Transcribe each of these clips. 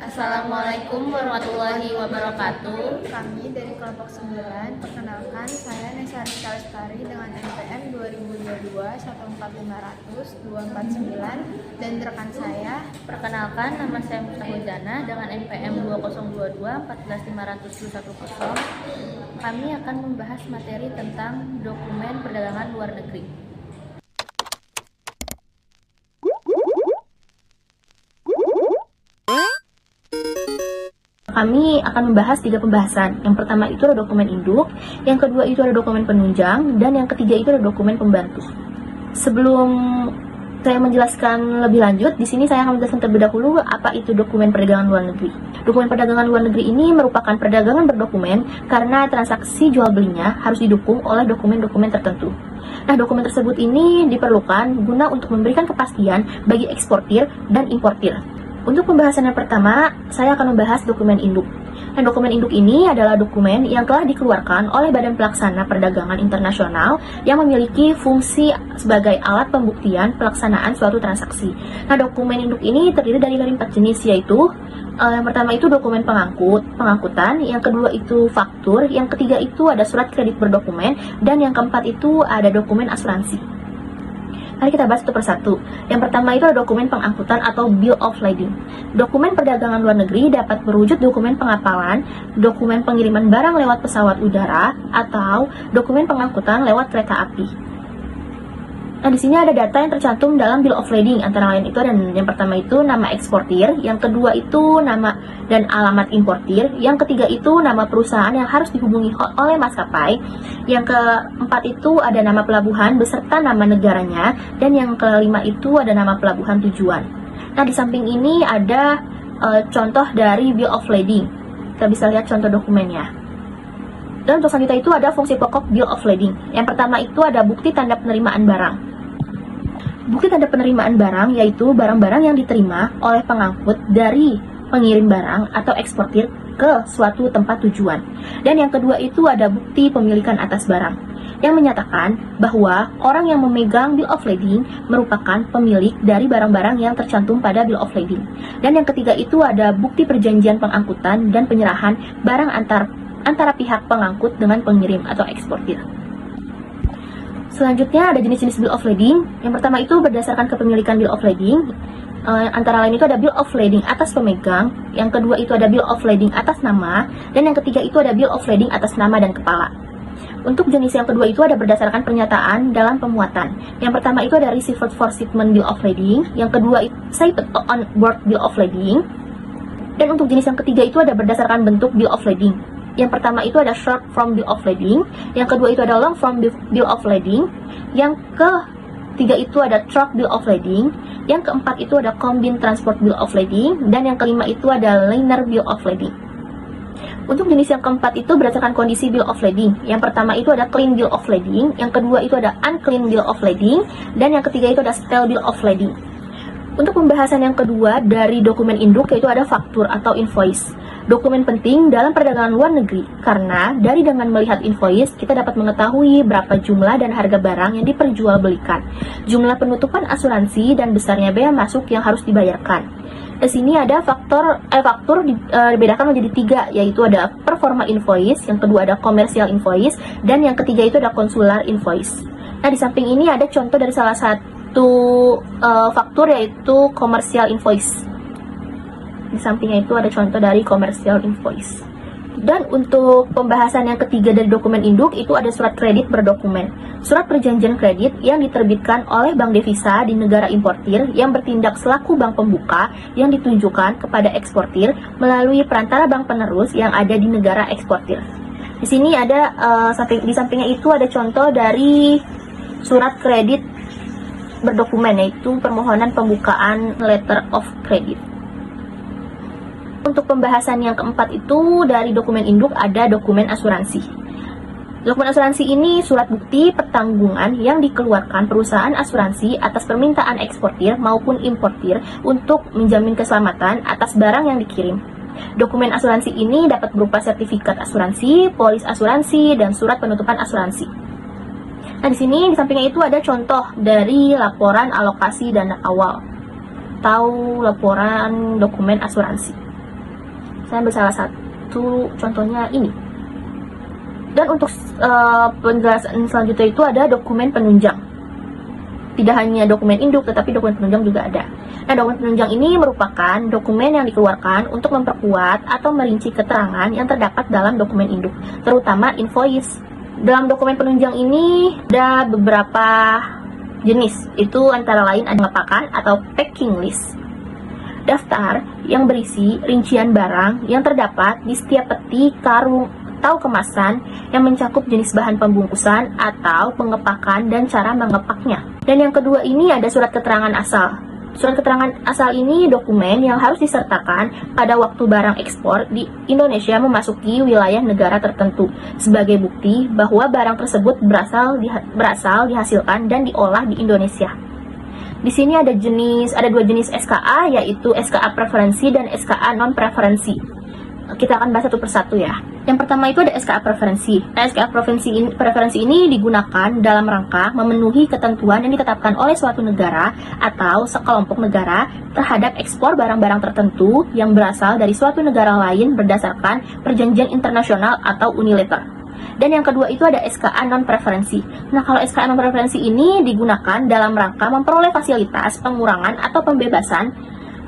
Assalamualaikum warahmatullahi wabarakatuh. Kami dari kelompok 9, perkenalkan saya Nesa Rizka Lestari dengan NPM 2022-14500-249 dan rekan saya. Perkenalkan, nama saya Muftahudana dengan NPM 2022-14500-210. Kami akan membahas materi tentang dokumen perdagangan luar negeri. Kami akan membahas 3 pembahasan. Yang pertama itu ada dokumen induk, yang kedua itu ada dokumen penunjang, dan yang ketiga itu ada dokumen pembantu. Sebelum saya menjelaskan lebih lanjut, di sini saya akan menjelaskan terlebih dahulu apa itu dokumen perdagangan luar negeri. Dokumen perdagangan luar negeri ini merupakan perdagangan berdokumen karena transaksi jual belinya harus didukung oleh dokumen-dokumen tertentu. Nah, dokumen tersebut ini diperlukan guna untuk memberikan kepastian bagi eksportir dan importir. Untuk pembahasan yang pertama, saya akan membahas dokumen induk. Nah, dokumen induk ini adalah dokumen yang telah dikeluarkan oleh Badan Pelaksana Perdagangan Internasional yang memiliki fungsi sebagai alat pembuktian pelaksanaan suatu transaksi. Nah, dokumen induk ini terdiri dari 4 jenis, yaitu yang pertama itu dokumen pengangkutan, yang kedua itu faktur, yang ketiga itu ada surat kredit berdokumen, dan yang keempat itu ada dokumen asuransi. Mari kita bahas satu persatu. Yang pertama itu ada dokumen pengangkutan atau Bill of Lading. Dokumen perdagangan luar negeri dapat berwujud dokumen pengapalan, dokumen pengiriman barang lewat pesawat udara, atau dokumen pengangkutan lewat kereta api. Nah, di sini ada data yang tercantum dalam Bill of Lading, antara lain itu, dan yang pertama itu nama eksportir, yang kedua itu nama dan alamat importir, yang ketiga itu nama perusahaan yang harus dihubungi oleh maskapai, yang keempat itu ada nama pelabuhan beserta nama negaranya, dan yang kelima itu ada nama pelabuhan tujuan. Nah, di samping ini ada contoh dari Bill of Lading. Kita bisa lihat contoh dokumennya. Dan untuk selanjutnya itu ada fungsi pokok Bill of Lading. Yang pertama itu ada bukti tanda penerimaan barang. Bukti tanda penerimaan barang yaitu barang-barang yang diterima oleh pengangkut dari pengirim barang atau eksportir ke suatu tempat tujuan. Dan yang kedua itu ada bukti pemilikan atas barang, yang menyatakan bahwa orang yang memegang Bill of Lading merupakan pemilik dari barang-barang yang tercantum pada Bill of Lading. Dan yang ketiga itu ada bukti perjanjian pengangkutan dan penyerahan barang antara pihak pengangkut dengan pengirim atau eksportir. Selanjutnya ada jenis-jenis Bill of Lading. Yang pertama itu berdasarkan kepemilikan Bill of Lading. Antara lain itu ada Bill of Lading atas pemegang, yang kedua itu ada Bill of Lading atas nama, dan yang ketiga itu ada Bill of Lading atas nama dan kepala. Untuk jenis yang kedua itu ada berdasarkan pernyataan dalam pemuatan. Yang pertama itu ada Received for Shipment Bill of Lading, yang kedua itu Signed on Board Bill of Lading, dan untuk jenis yang ketiga itu ada berdasarkan bentuk Bill of Lading. Yang pertama itu ada Short Form Bill of Lading, yang kedua itu ada Long Form Bill of Lading, yang ketiga itu ada Truck Bill of Lading, yang keempat itu ada Combined Transport Bill of Lading, dan yang kelima itu ada Liner Bill of Lading. Untuk jenis yang keempat itu berdasarkan kondisi Bill of Lading. Yang pertama itu ada Clean Bill of Lading, yang kedua itu ada Unclean Bill of Lading, dan yang ketiga itu ada Stale Bill of Lading. Untuk pembahasan yang kedua dari dokumen induk yaitu ada faktur atau invoice. Dokumen penting dalam perdagangan luar negeri karena dari dengan melihat invoice kita dapat mengetahui berapa jumlah dan harga barang yang diperjualbelikan, jumlah penutupan asuransi dan besarnya bea masuk yang harus dibayarkan. Di sini ada faktur dibedakan menjadi 3, yaitu ada performa invoice, yang kedua ada commercial invoice, dan yang ketiga itu ada consular invoice. Nah, di samping ini ada contoh dari salah satu faktur yaitu commercial invoice. Di sampingnya itu ada contoh dari commercial invoice. Dan untuk pembahasan yang ketiga dari dokumen induk itu ada surat kredit berdokumen. Surat perjanjian kredit yang diterbitkan oleh bank devisa di negara importir yang bertindak selaku bank pembuka yang ditunjukkan kepada eksportir melalui perantara bank penerus yang ada di negara eksportir. Di sini ada di sampingnya itu ada contoh dari surat kredit berdokumen, yaitu permohonan pembukaan letter of credit. Untuk pembahasan yang keempat itu dari dokumen induk ada dokumen asuransi. Dokumen asuransi ini surat bukti pertanggungan yang dikeluarkan perusahaan asuransi atas permintaan eksportir maupun importir untuk menjamin keselamatan atas barang yang dikirim. Dokumen asuransi ini dapat berupa sertifikat asuransi, polis asuransi, dan surat penutupan asuransi. Nah, di sini di sampingnya itu ada contoh dari laporan alokasi dana awal atau laporan dokumen asuransi. Saya ambil salah satu contohnya ini. Dan untuk penjelasan selanjutnya itu ada dokumen penunjang. Tidak hanya dokumen induk, tetapi dokumen penunjang juga ada. Nah, dokumen penunjang ini merupakan dokumen yang dikeluarkan untuk memperkuat atau merinci keterangan yang terdapat dalam dokumen induk, terutama invoice. Dalam dokumen penunjang ini ada beberapa jenis, itu antara lain ada pengepakan atau packing list. Daftar yang berisi rincian barang yang terdapat di setiap peti, karung, atau kemasan yang mencakup jenis bahan pembungkusan atau pengepakan dan cara mengepaknya. Dan yang kedua ini ada surat keterangan asal. Surat keterangan asal ini dokumen yang harus disertakan pada waktu barang ekspor di Indonesia memasuki wilayah negara tertentu sebagai bukti bahwa barang tersebut berasal dihasilkan dan diolah di Indonesia. Di sini ada dua jenis SKA, yaitu SKA preferensi dan SKA non preferensi. Kita akan bahas satu persatu ya. Yang pertama itu ada SKA preferensi. Nah, SKA preferensi ini digunakan dalam rangka memenuhi ketentuan yang ditetapkan oleh suatu negara atau sekelompok negara terhadap ekspor barang-barang tertentu yang berasal dari suatu negara lain berdasarkan perjanjian internasional atau unilateral. Dan yang kedua itu ada SKA non-preferensi. Nah, kalau SKA non-preferensi ini digunakan dalam rangka memperoleh fasilitas pengurangan atau pembebasan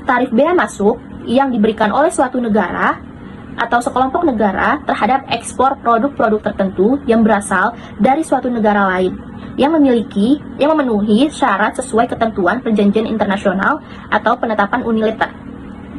tarif bea masuk yang diberikan oleh suatu negara atau sekelompok negara terhadap ekspor produk-produk tertentu yang berasal dari suatu negara lain yang memenuhi syarat sesuai ketentuan perjanjian internasional atau penetapan unilateral.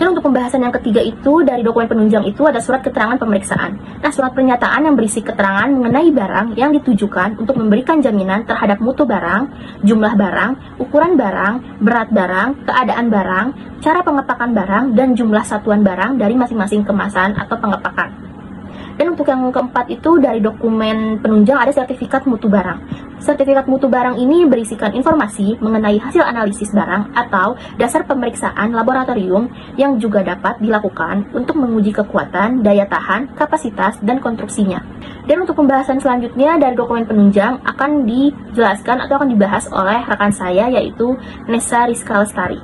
Dan untuk pembahasan yang ketiga itu dari dokumen penunjang itu ada surat keterangan pemeriksaan. Nah, surat pernyataan yang berisi keterangan mengenai barang yang ditujukan untuk memberikan jaminan terhadap mutu barang, jumlah barang, ukuran barang, berat barang, keadaan barang, cara pengepakan barang, dan jumlah satuan barang dari masing-masing kemasan atau pengepakan. Dan untuk yang keempat itu dari dokumen penunjang ada sertifikat mutu barang. Sertifikat mutu barang ini berisikan informasi mengenai hasil analisis barang atau dasar pemeriksaan laboratorium yang juga dapat dilakukan untuk menguji kekuatan, daya tahan, kapasitas, dan konstruksinya. Dan untuk pembahasan selanjutnya dari dokumen penunjang akan dijelaskan atau akan dibahas oleh rekan saya yaitu Nessa Rizka Lestari.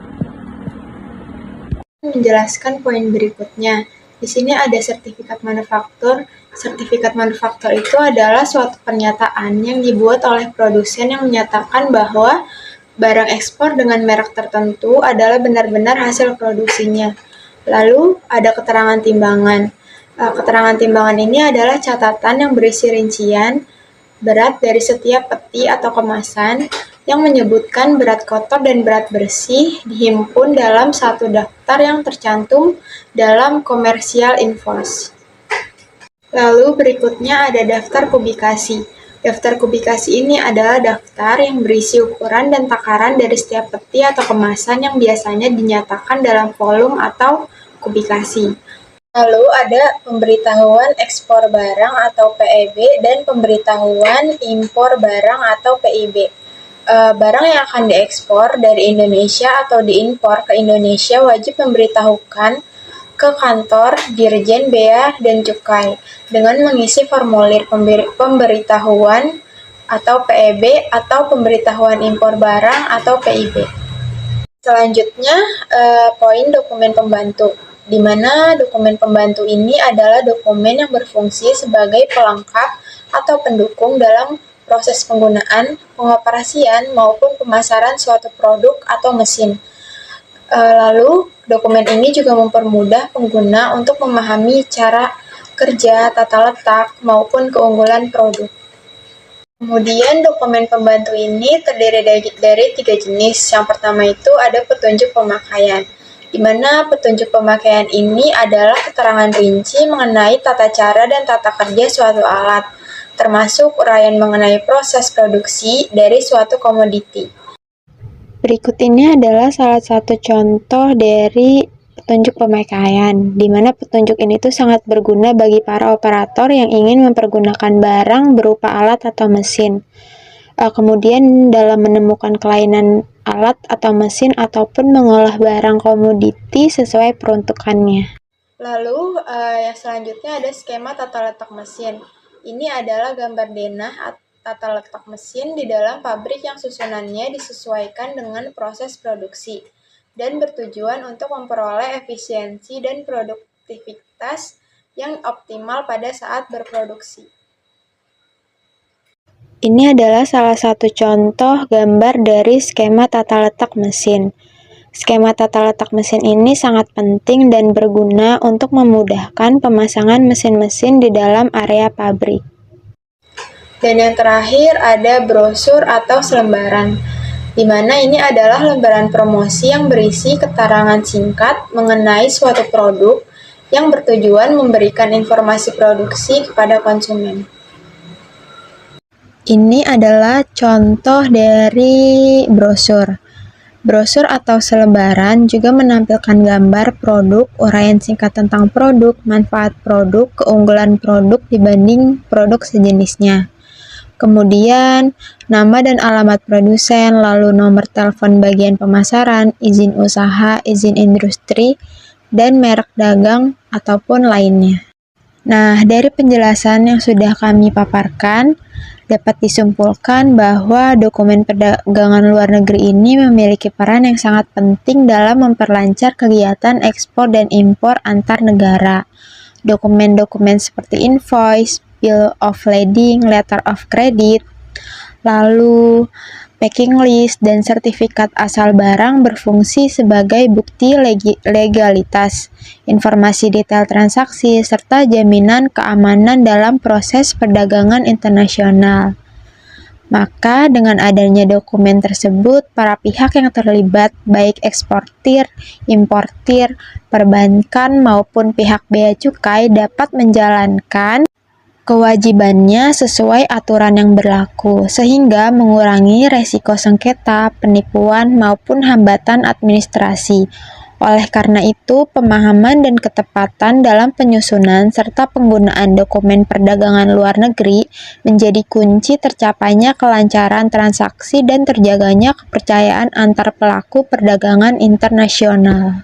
Menjelaskan poin berikutnya. Di sini ada sertifikat manufaktur. Sertifikat manufaktur itu adalah suatu pernyataan yang dibuat oleh produsen yang menyatakan bahwa barang ekspor dengan merek tertentu adalah benar-benar hasil produksinya. Lalu ada keterangan timbangan. Keterangan timbangan ini adalah catatan yang berisi rincian berat dari setiap peti atau kemasan yang menyebutkan berat kotor dan berat bersih dihimpun dalam satu daftar yang tercantum dalam commercial invoice. Lalu berikutnya ada daftar kubikasi. Daftar kubikasi ini adalah daftar yang berisi ukuran dan takaran dari setiap peti atau kemasan yang biasanya dinyatakan dalam volume atau kubikasi. Lalu ada pemberitahuan ekspor barang atau PEB dan pemberitahuan impor barang atau PIB. Barang yang akan diekspor dari Indonesia atau diimpor ke Indonesia wajib memberitahukan ke kantor Dirjen Bea dan Cukai dengan mengisi formulir pemberitahuan atau PEB atau pemberitahuan impor barang atau PIB. Selanjutnya, poin dokumen pembantu, di mana dokumen pembantu ini adalah dokumen yang berfungsi sebagai pelengkap atau pendukung dalam proses penggunaan, pengoperasian, maupun pemasaran suatu produk atau mesin. Lalu, dokumen ini juga mempermudah pengguna untuk memahami cara kerja, tata letak, maupun keunggulan produk. Kemudian, dokumen pembantu ini terdiri dari 3 jenis. Yang pertama itu ada petunjuk pemakaian, di mana petunjuk pemakaian ini adalah keterangan rinci mengenai tata cara dan tata kerja suatu alat, termasuk uraian mengenai proses produksi dari suatu komoditi. Berikut ini adalah salah satu contoh dari petunjuk pemakaian, di mana petunjuk ini tuh sangat berguna bagi para operator yang ingin mempergunakan barang berupa alat atau mesin. Kemudian dalam menemukan kelainan alat atau mesin ataupun mengolah barang komoditi sesuai peruntukannya. Lalu yang selanjutnya ada skema tata letak mesin. Ini adalah gambar denah tata letak mesin di dalam pabrik yang susunannya disesuaikan dengan proses produksi dan bertujuan untuk memperoleh efisiensi dan produktivitas yang optimal pada saat berproduksi. Ini adalah salah satu contoh gambar dari skema tata letak mesin. Skema tata letak mesin ini sangat penting dan berguna untuk memudahkan pemasangan mesin-mesin di dalam area pabrik. Dan yang terakhir ada brosur atau selembaran, di mana ini adalah lembaran promosi yang berisi keterangan singkat mengenai suatu produk yang bertujuan memberikan informasi produksi kepada konsumen. Ini adalah contoh dari brosur. Brosur atau selebaran juga menampilkan gambar produk, uraian singkat tentang produk, manfaat produk, keunggulan produk dibanding produk sejenisnya. Kemudian, nama dan alamat produsen, lalu nomor telepon bagian pemasaran, izin usaha, izin industri, dan merek dagang ataupun lainnya. Nah, dari penjelasan yang sudah kami paparkan, dapat disimpulkan bahwa dokumen perdagangan luar negeri ini memiliki peran yang sangat penting dalam memperlancar kegiatan ekspor dan impor antar negara. Dokumen-dokumen seperti invoice, bill of lading, letter of credit, lalu packing list, dan sertifikat asal barang berfungsi sebagai bukti legalitas, informasi detail transaksi, serta jaminan keamanan dalam proses perdagangan internasional. Maka dengan adanya dokumen tersebut, para pihak yang terlibat, baik eksportir, importir, perbankan, maupun pihak bea cukai dapat menjalankan kewajibannya sesuai aturan yang berlaku, sehingga mengurangi resiko sengketa, penipuan, maupun hambatan administrasi. Oleh karena itu, pemahaman dan ketepatan dalam penyusunan serta penggunaan dokumen perdagangan luar negeri menjadi kunci tercapainya kelancaran transaksi dan terjaganya kepercayaan antar pelaku perdagangan internasional.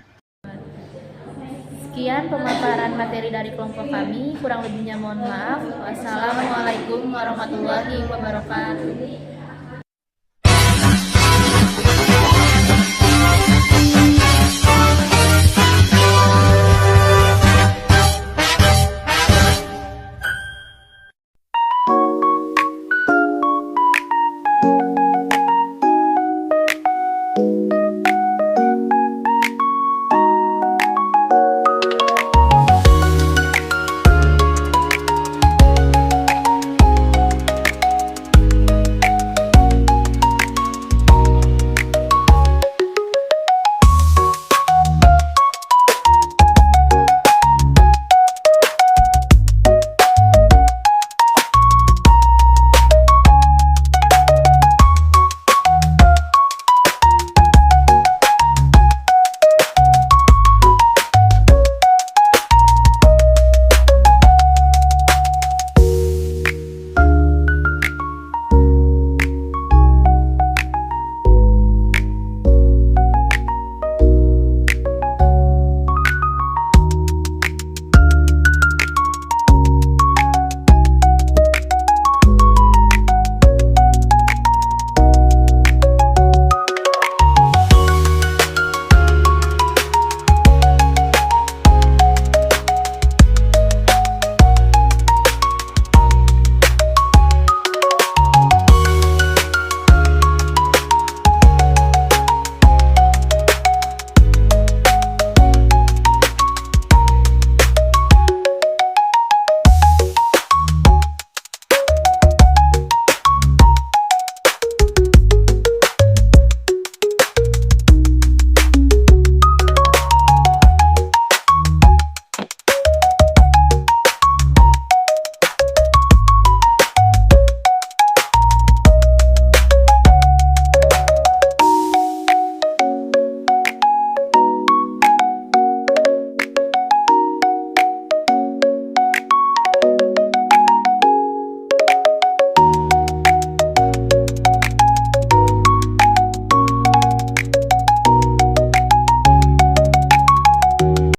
Sekian pemaparan materi dari kelompok kami, kurang lebihnya mohon maaf. Wassalamualaikum warahmatullahi wabarakatuh.